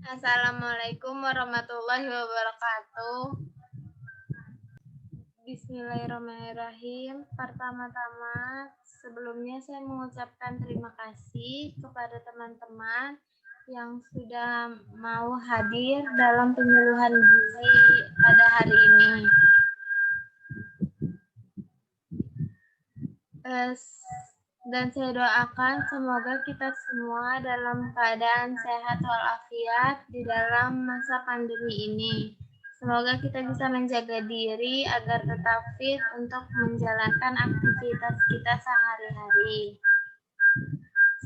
Assalamualaikum warahmatullahi wabarakatuh. Bismillahirrahmanirrahim. Pertama-tama, sebelumnya saya mengucapkan terima kasih kepada teman-teman yang sudah mau hadir dalam penyuluhan gizi pada hari ini. Dan saya doakan semoga kita semua dalam keadaan sehat walafiat di dalam masa pandemi ini. Semoga kita bisa menjaga diri agar tetap fit untuk menjalankan aktivitas kita sehari-hari.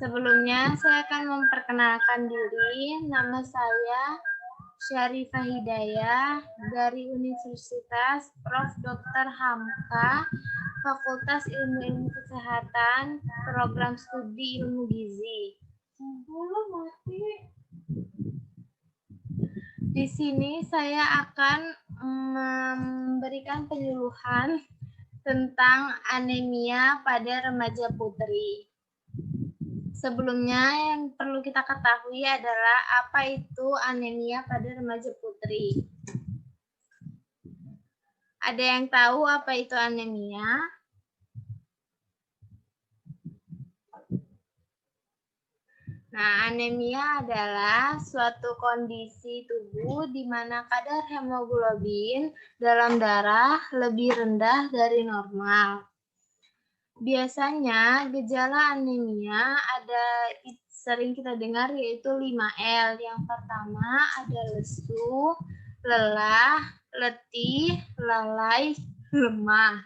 Sebelumnya saya akan memperkenalkan diri. Nama saya Syarifah Hidayah dari Universitas Prof. Dr. Hamka, Fakultas Ilmu Kesehatan, Program Studi Ilmu Gizi. Di sini saya akan memberikan penyuluhan tentang anemia pada remaja putri. Sebelumnya yang perlu kita ketahui adalah apa itu anemia pada remaja putri. Ada yang tahu apa itu anemia? Nah, anemia adalah suatu kondisi tubuh di mana kadar hemoglobin dalam darah lebih rendah dari normal. Biasanya gejala anemia sering kita dengar yaitu 5L. Yang pertama ada lesu, lelah, letih, lalai, lemah.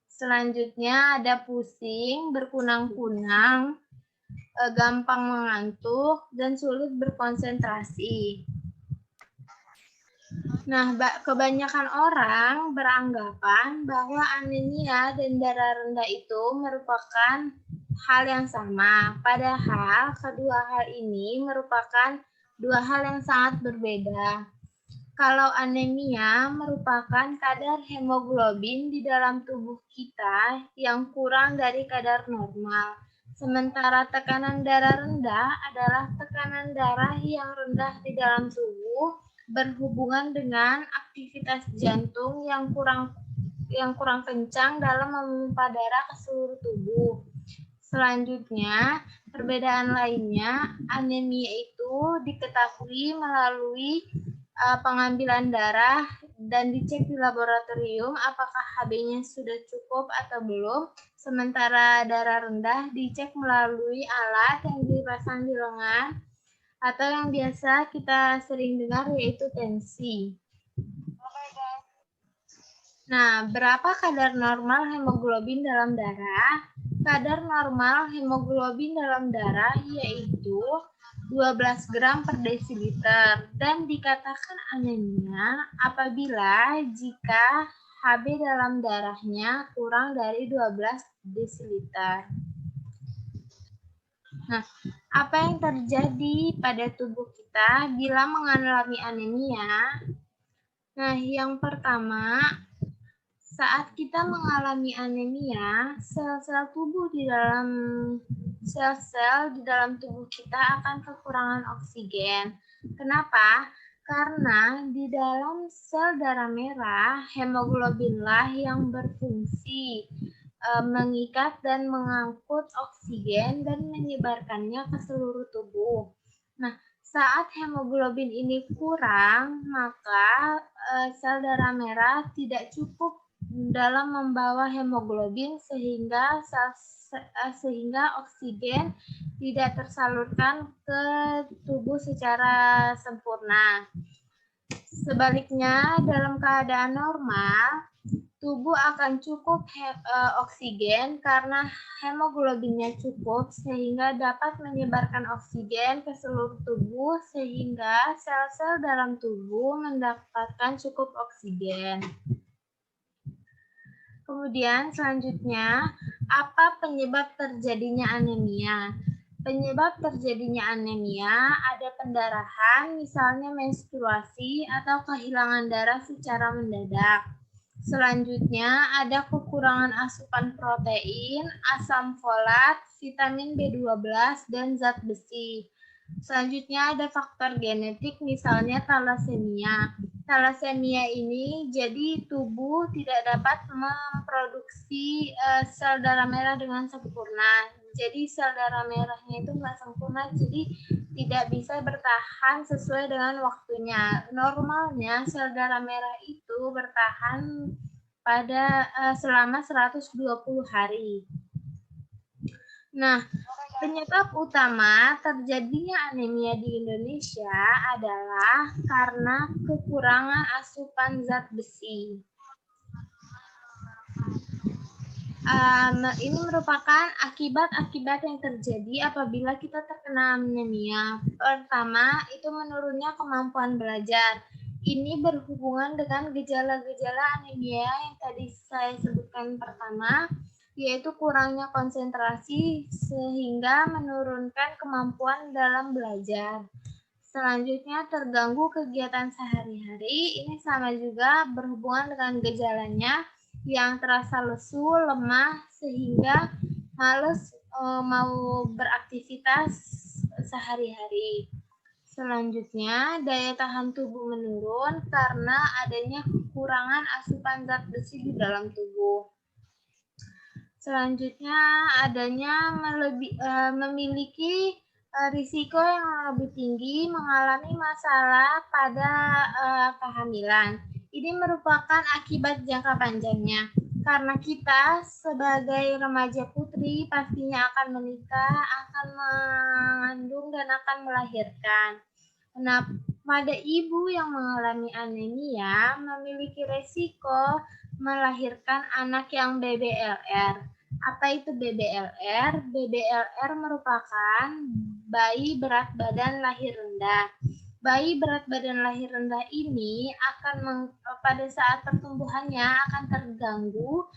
Selanjutnya ada pusing, berkunang-kunang, gampang mengantuk, dan sulit berkonsentrasi. Nah, kebanyakan orang beranggapan bahwa anemia dan darah rendah itu merupakan hal yang sama. Padahal kedua hal ini merupakan dua hal yang sangat berbeda. Kalau anemia merupakan kadar hemoglobin di dalam tubuh kita yang kurang dari kadar normal. Sementara tekanan darah rendah adalah tekanan darah yang rendah di dalam tubuh berhubungan dengan aktivitas jantung yang kurang kencang dalam memompa darah ke seluruh tubuh. Selanjutnya, perbedaan lainnya, anemia itu diketahui melalui pengambilan darah dan dicek di laboratorium apakah Hb-nya sudah cukup atau belum. Sementara darah rendah dicek melalui alat yang dipasang di lengan atau yang biasa kita sering dengar yaitu tensi. Nah, berapa kadar normal hemoglobin dalam darah? Kadar normal hemoglobin dalam darah yaitu 12 gram per desiliter dan dikatakan anemia apabila jika Hb dalam darahnya kurang dari 12 desiliter. Nah, apa yang terjadi pada tubuh kita bila mengalami anemia? Nah, yang pertama, saat kita mengalami anemia, sel-sel di dalam tubuh kita akan kekurangan oksigen. Kenapa? Karena di dalam sel darah merah, hemoglobinlah yang berfungsi mengikat dan mengangkut oksigen dan menyebarkannya ke seluruh tubuh. Nah, saat hemoglobin ini kurang, maka sel darah merah tidak cukup dalam membawa hemoglobin sehingga oksigen tidak tersalurkan ke tubuh secara sempurna. Sebaliknya, dalam keadaan normal, tubuh akan cukup oksigen karena hemoglobinnya cukup sehingga dapat menyebarkan oksigen ke seluruh tubuh sehingga sel-sel dalam tubuh mendapatkan cukup oksigen. Kemudian selanjutnya, apa penyebab terjadinya anemia? Penyebab terjadinya anemia ada pendarahan, misalnya menstruasi atau kehilangan darah secara mendadak. Selanjutnya ada kekurangan asupan protein, asam folat, vitamin B12, dan zat besi. Selanjutnya ada faktor genetik, misalnya thalassemia. Thalassemia ini jadi tubuh tidak dapat memproduksi sel darah merah dengan sempurna. Jadi sel darah merahnya itu nggak sempurna, jadi tidak bisa bertahan sesuai dengan waktunya. Normalnya sel darah merah itu bertahan pada selama 120 hari. Nah, penyebab utama terjadinya anemia di Indonesia adalah karena kekurangan asupan zat besi. Ini merupakan akibat-akibat yang terjadi apabila kita terkena anemia. Pertama, itu menurunnya kemampuan belajar. Ini berhubungan dengan gejala-gejala anemia yang tadi saya sebutkan pertama, yaitu kurangnya konsentrasi sehingga menurunkan kemampuan dalam belajar. Selanjutnya, terganggu kegiatan sehari-hari. Ini sama juga berhubungan dengan gejalanya yang terasa lesu, lemah, sehingga males mau beraktivitas sehari-hari. Selanjutnya, daya tahan tubuh menurun karena adanya kekurangan asupan zat besi di dalam tubuh. Selanjutnya, adanya memiliki risiko yang lebih tinggi mengalami masalah pada kehamilan. Ini merupakan akibat jangka panjangnya. Karena kita sebagai remaja putri pastinya akan menikah, akan mengandung, dan akan melahirkan. Nah, pada ibu yang mengalami anemia memiliki resiko melahirkan anak yang BBLR. Apa itu BBLR? BBLR merupakan bayi berat badan lahir rendah. Bayi berat badan lahir rendah ini akan pada saat pertumbuhannya akan terganggu,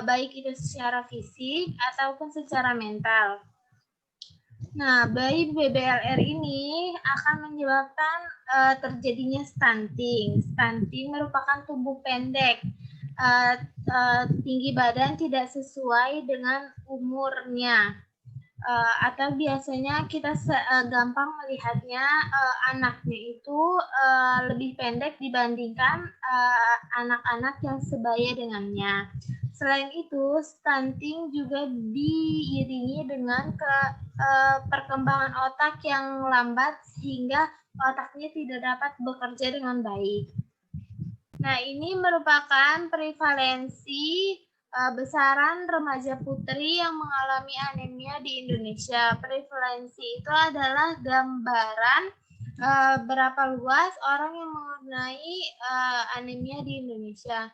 baik itu secara fisik ataupun secara mental. Nah, bayi BBLR ini akan menyebabkan terjadinya stunting. Stunting merupakan tubuh pendek, tinggi badan tidak sesuai dengan umurnya. Atau biasanya kita gampang melihatnya anaknya itu lebih pendek dibandingkan anak-anak yang sebaya dengannya. Selain itu, stunting juga diiringi dengan perkembangan otak yang lambat sehingga otaknya tidak dapat bekerja dengan baik. Nah, ini merupakan prevalensi besaran remaja putri yang mengalami anemia di Indonesia. Prevalensi itu adalah gambaran berapa luas orang yang mengenai anemia di Indonesia.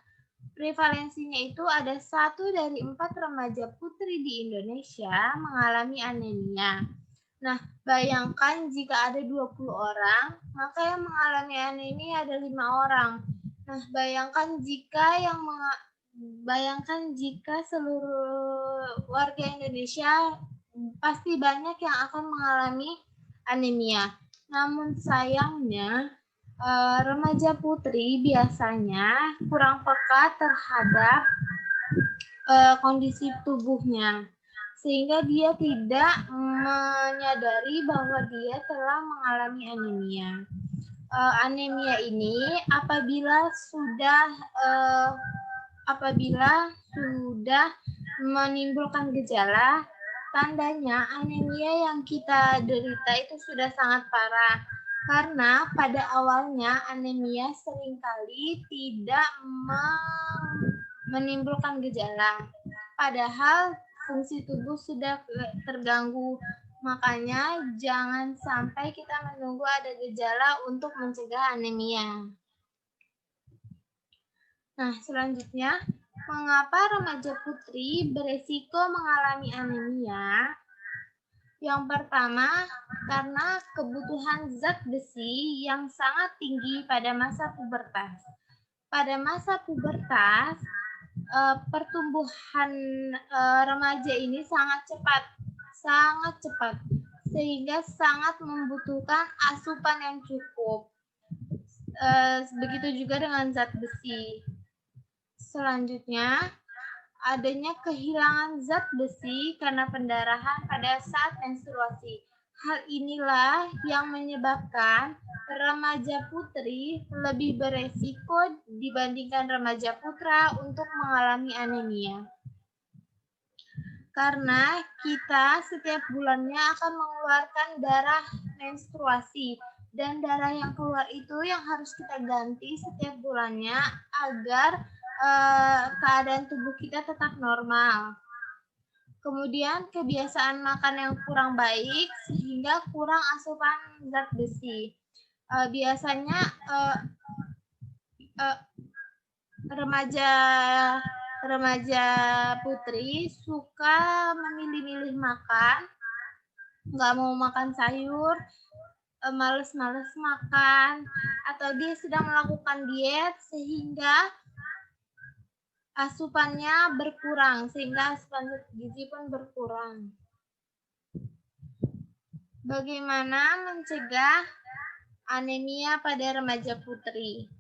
Prevalensinya itu ada 1 dari 4 remaja putri di Indonesia mengalami anemia. Nah, bayangkan jika ada 20 orang, maka yang mengalami anemia ada 5 orang. Nah, bayangkan jika seluruh warga Indonesia pasti banyak yang akan mengalami anemia. Namun sayangnya remaja putri biasanya kurang peka terhadap kondisi tubuhnya, sehingga dia tidak menyadari bahwa dia telah mengalami anemia. Anemia ini apabila sudah menimbulkan gejala, tandanya anemia yang kita derita itu sudah sangat parah. Karena pada awalnya anemia seringkali tidak menimbulkan gejala. Padahal fungsi tubuh sudah terganggu. Makanya jangan sampai kita menunggu ada gejala untuk mencegah anemia. Nah, selanjutnya, mengapa remaja putri beresiko mengalami anemia? Yang pertama, karena kebutuhan zat besi yang sangat tinggi pada masa pubertas. Pada masa pubertas, pertumbuhan remaja ini sangat cepat, sehingga sangat membutuhkan asupan yang cukup. Begitu juga dengan zat besi. Selanjutnya, adanya kehilangan zat besi karena pendarahan pada saat menstruasi. Hal inilah yang menyebabkan remaja putri lebih beresiko dibandingkan remaja putra untuk mengalami anemia. Karena kita setiap bulannya akan mengeluarkan darah menstruasi, dan darah yang keluar itu yang harus kita ganti setiap bulannya agar keadaan tubuh kita tetap normal. Kemudian kebiasaan makan yang kurang baik sehingga kurang asupan zat besi. Biasanya remaja putri suka memilih-milih makan, nggak mau makan sayur, males-males makan, atau dia sedang melakukan diet sehingga asupannya berkurang, sehingga asupan gizi pun berkurang. Bagaimana mencegah anemia pada remaja putri?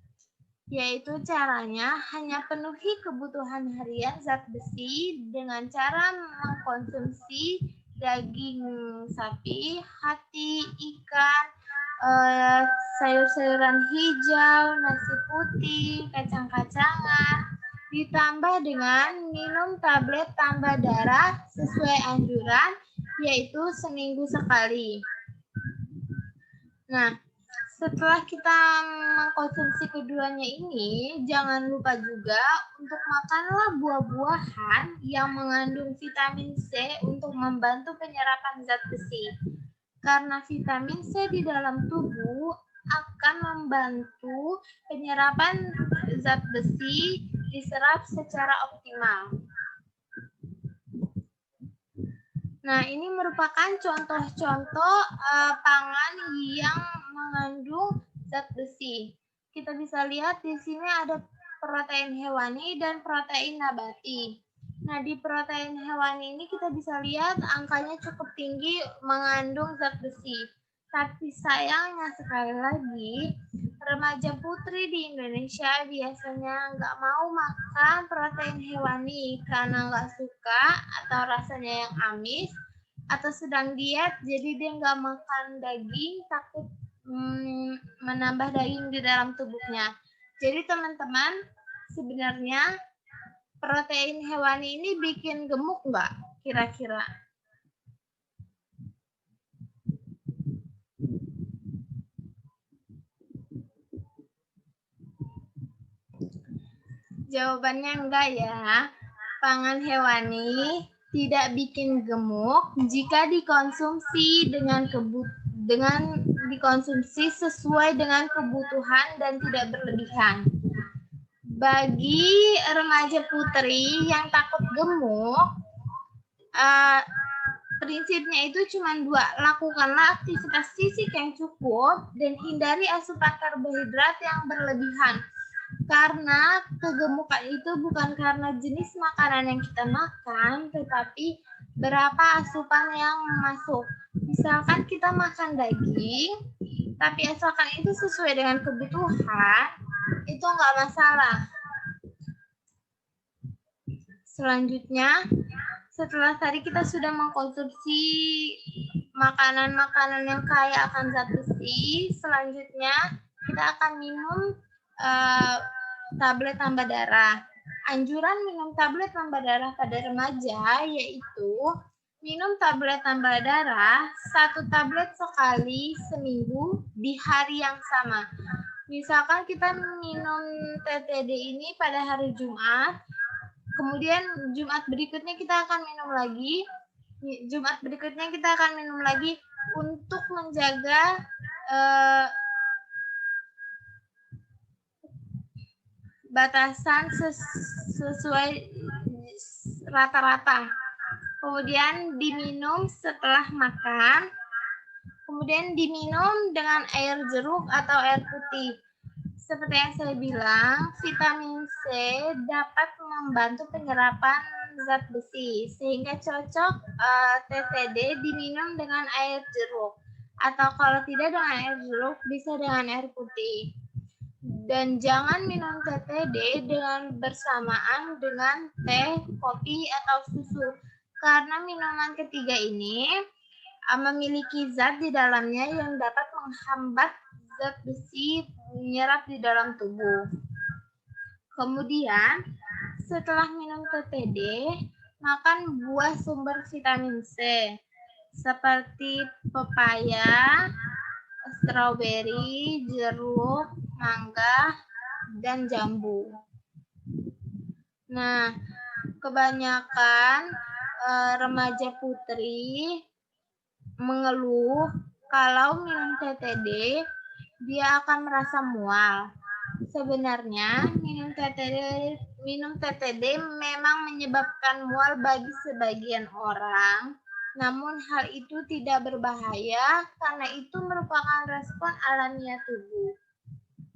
Yaitu caranya hanya penuhi kebutuhan harian zat besi dengan cara mengkonsumsi daging sapi, hati, ikan, sayur-sayuran hijau, nasi putih, kacang-kacangan, ditambah dengan minum tablet tambah darah sesuai anjuran, yaitu seminggu sekali. Nah, setelah kita mengkonsumsi keduanya ini, jangan lupa juga untuk makanlah buah-buahan yang mengandung vitamin C untuk membantu penyerapan zat besi. Karena vitamin C di dalam tubuh akan membantu penyerapan zat besi diserap secara optimal. Nah, ini merupakan contoh-contoh pangan yang mengandung zat besi. Kita bisa lihat di sini ada protein hewani dan protein nabati. Nah, di protein hewani ini kita bisa lihat angkanya cukup tinggi mengandung zat besi. Tapi sayangnya sekali lagi, remaja putri di Indonesia biasanya nggak mau makan protein hewani karena nggak suka atau rasanya yang amis, atau sedang diet jadi dia nggak makan daging, takut menambah daging di dalam tubuhnya. Jadi teman-teman, sebenarnya protein hewani ini bikin gemuk nggak kira-kira? Jawabannya enggak ya. Pangan hewani tidak bikin gemuk jika dikonsumsi dikonsumsi sesuai dengan kebutuhan dan tidak berlebihan. Bagi remaja putri yang takut gemuk, prinsipnya itu cuma dua. Lakukanlah aktivitas fisik yang cukup dan hindari asupan karbohidrat yang berlebihan. Karena kegemukan itu bukan karena jenis makanan yang kita makan, tetapi berapa asupan yang masuk. Misalkan kita makan daging, tapi asalkan itu sesuai dengan kebutuhan, itu nggak masalah. Selanjutnya, setelah tadi kita sudah mengkonsumsi makanan-makanan yang kaya akan zat besi, selanjutnya kita akan minum tablet tambah darah. Anjuran minum tablet tambah darah pada remaja yaitu minum tablet tambah darah 1 tablet sekali seminggu di hari yang sama. Misalkan kita minum TTD ini pada hari Jumat, kemudian Jumat berikutnya kita akan minum lagi, Jumat berikutnya kita akan minum lagi untuk menjaga batasan sesuai rata-rata. Kemudian diminum setelah makan. Kemudian diminum dengan air jeruk atau air putih. Seperti yang saya bilang, vitamin C dapat membantu penyerapan zat besi, sehingga cocok TTD diminum dengan air jeruk. Atau kalau tidak dengan air jeruk, bisa dengan air putih. Dan jangan minum TTD dengan bersamaan dengan teh, kopi, atau susu. Karena minuman ketiga ini memiliki zat di dalamnya yang dapat menghambat zat besi menyerap di dalam tubuh. Kemudian, setelah minum TTD, makan buah sumber vitamin C seperti pepaya, stroberi, jeruk, mangga, dan jambu. Nah, kebanyakan remaja putri mengeluh kalau minum TTD dia akan merasa mual. Sebenarnya minum TTD memang menyebabkan mual bagi sebagian orang, namun hal itu tidak berbahaya karena itu merupakan respon alamiah tubuh.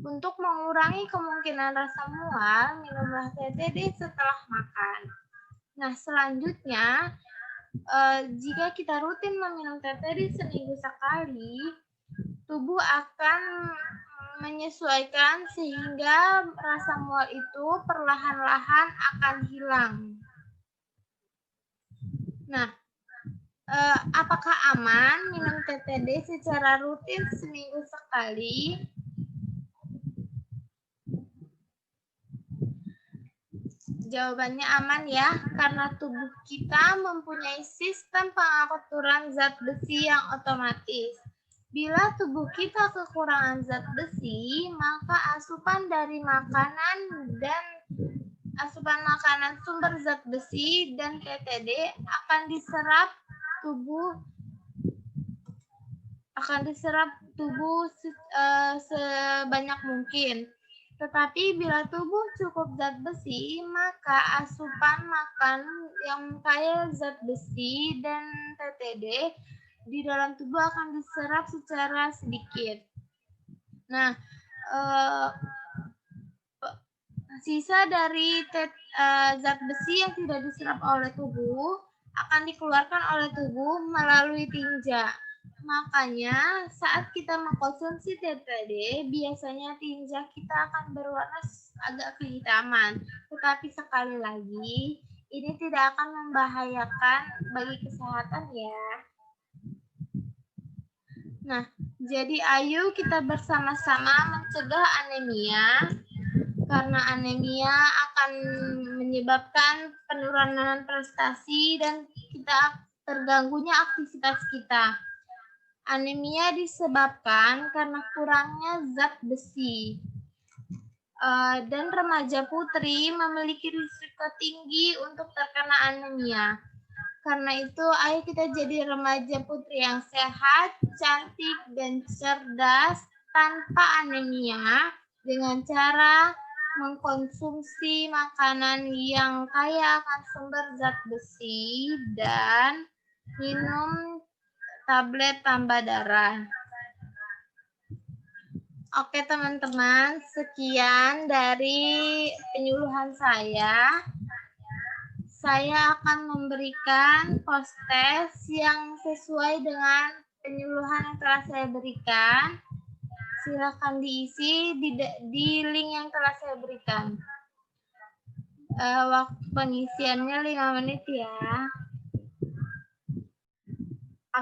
Untuk mengurangi kemungkinan rasa mual, minumlah TTD setelah makan. Nah, selanjutnya, jika kita rutin meminum TTD seminggu sekali, tubuh akan menyesuaikan sehingga rasa mual itu perlahan-lahan akan hilang. Nah, apakah aman minum TTD secara rutin seminggu sekali? Jawabannya aman ya, karena tubuh kita mempunyai sistem pengaturan zat besi yang otomatis. Bila tubuh kita kekurangan zat besi, maka asupan makanan sumber zat besi dan TTD akan diserap tubuh sebanyak mungkin. Tetapi bila tubuh cukup zat besi, maka asupan makan yang kaya zat besi dan TTD di dalam tubuh akan diserap secara sedikit. Nah, sisa dari zat besi yang tidak diserap oleh tubuh akan dikeluarkan oleh tubuh melalui tinja. Makanya saat kita mengkonsumsi TTD, biasanya tinja kita akan berwarna agak kehitaman. Tetapi sekali lagi, ini tidak akan membahayakan bagi kesehatan ya. Nah, jadi ayo kita bersama-sama mencegah anemia, karena anemia akan menyebabkan penurunan prestasi dan kita terganggunya aktivitas kita. Anemia disebabkan karena kurangnya zat besi. Dan remaja putri memiliki risiko tinggi untuk terkena anemia. Karena itu, ayo kita jadi remaja putri yang sehat, cantik, dan cerdas tanpa anemia dengan cara mengkonsumsi makanan yang kaya akan sumber zat besi dan minum tablet tambah darah. Oke teman-teman, sekian dari penyuluhan saya. Saya akan memberikan post-test yang sesuai dengan penyuluhan yang telah saya berikan. Silakan diisi di link yang telah saya berikan. Waktu pengisiannya 5 menit ya.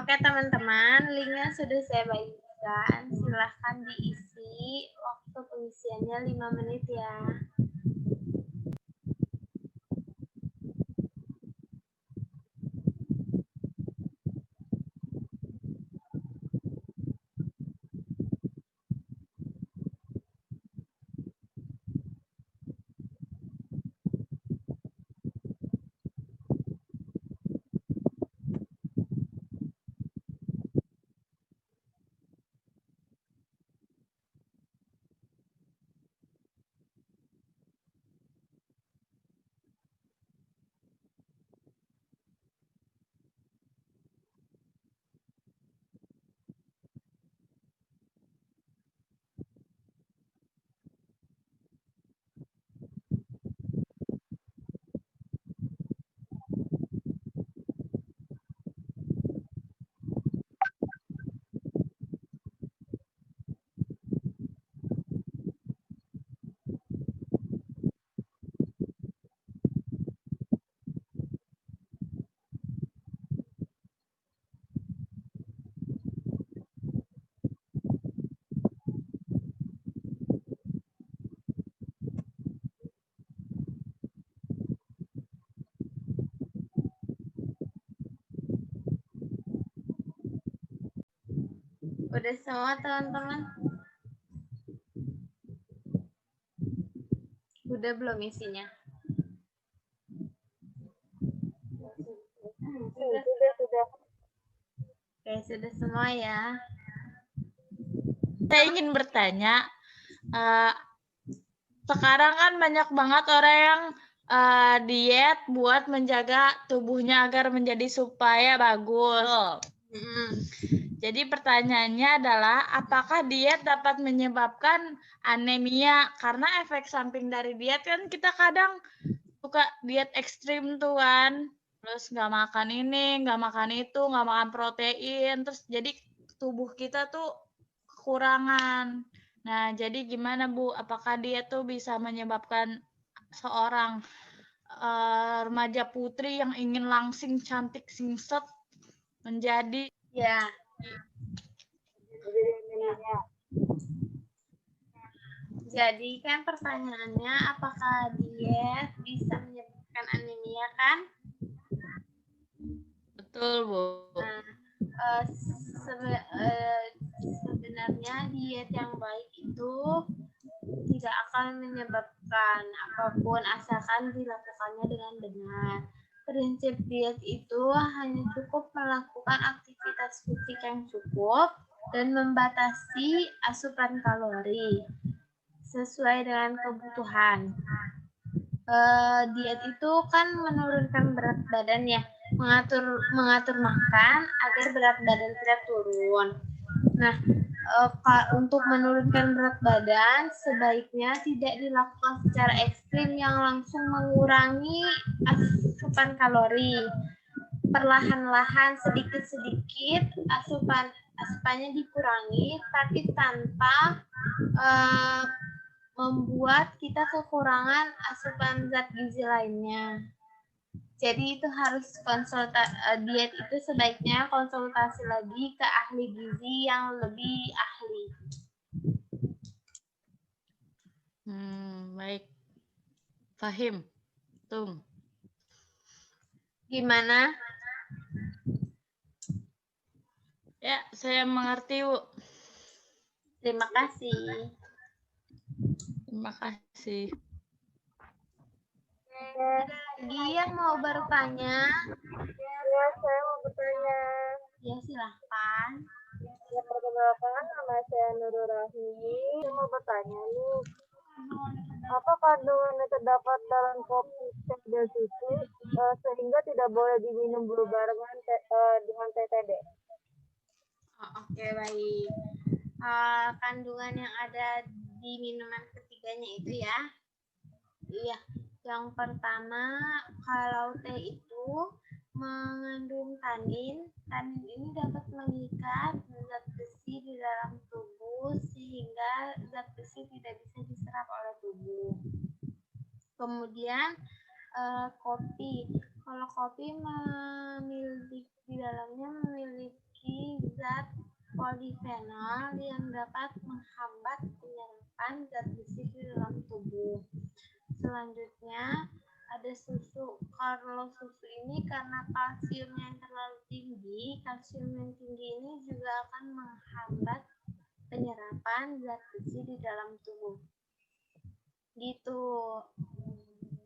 Oke teman-teman, linknya sudah saya bagikan. Silahkan diisi. Waktu pengisiannya 5 menit ya. Udah semua teman-teman? Udah belum isinya? Sudah. Oke, sudah semua ya. Saya ingin bertanya, sekarang kan banyak banget orang yang diet buat menjaga tubuhnya agar menjadi supaya bagus. Jadi pertanyaannya adalah, apakah diet dapat menyebabkan anemia? Karena efek samping dari diet kan kita kadang suka diet ekstrim tuh kan. Terus nggak makan ini, nggak makan itu, nggak makan protein. Terus jadi tubuh kita tuh kekurangan. Nah, jadi gimana Bu? Apakah diet tuh bisa menyebabkan seorang remaja putri yang ingin langsing, cantik, singset menjadi Ya. Jadi kan pertanyaannya apakah diet bisa menyebabkan anemia kan? betul Bu. Nah, sebenarnya diet yang baik itu tidak akan menyebabkan apapun asalkan dilakukannya dengan benar. Prinsip diet itu hanya cukup melakukan aktivitas fisik yang cukup dan membatasi asupan kalori sesuai dengan kebutuhan. Diet itu kan menurunkan berat badan ya, mengatur makan agar berat badan tidak turun. Nah, untuk menurunkan berat badan sebaiknya tidak dilakukan secara ekstrim yang langsung mengurangi asupan kalori. Perlahan-lahan sedikit-sedikit asupannya dikurangi, tapi tanpa membuat kita kekurangan asupan zat gizi lainnya. Jadi itu harus diet itu sebaiknya konsultasi lagi ke ahli gizi yang lebih ahli. Baik. Fahim. Tum. Gimana? Ya, saya mengerti, Bu. Terima kasih. Terima kasih. Ada lagi yang mau bertanya? Ya, saya mau bertanya. Ya, silahkan. Ya, perkenalkan, nama saya Nurul Rahmi. Saya mau bertanya nih, apa kandungan yang terdapat dalam kopi, teh, dan susu sehingga tidak boleh diminum berbarengan dengan teh TTD? Oke, baik. Kandungan yang ada di minuman ketiganya itu ya. Iya, yang pertama kalau teh itu mengandung tanin. Tanin ini dapat mengikat zat besi di dalam tubuh sehingga zat besi tidak bisa diserap oleh tubuh. Kemudian kopi. Kalau kopi di dalamnya memiliki zat polifenol yang dapat menghambat penyerapan zat besi di dalam tubuh. Selanjutnya ada susu. Kalau susu ini karena kalsiumnya yang terlalu tinggi, kalsium yang tinggi ini juga akan menghambat penyerapan zat besi di dalam tubuh. Gitu,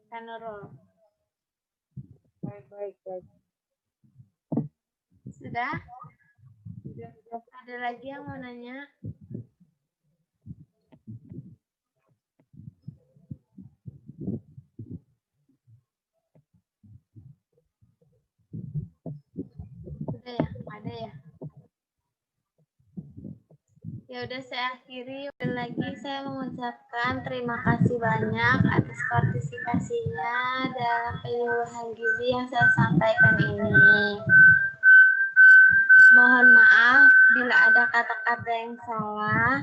Kanurul. Baik. Sudah? Ada lagi yang mau nanya? Sudah ya? Ada ya? Ya udah saya akhiri. Lagi saya mengucapkan terima kasih banyak atas partisipasinya dalam penyuluhan gizi yang saya sampaikan ini. Mohon maaf bila ada kata-kata yang salah.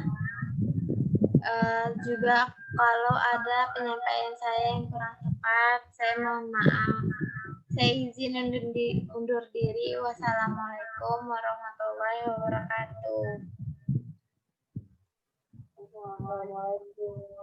Juga kalau ada penyampaian saya yang kurang tepat, saya mohon maaf. Saya izin undur diri. Wassalamualaikum warahmatullahi wabarakatuh. Assalamualaikum.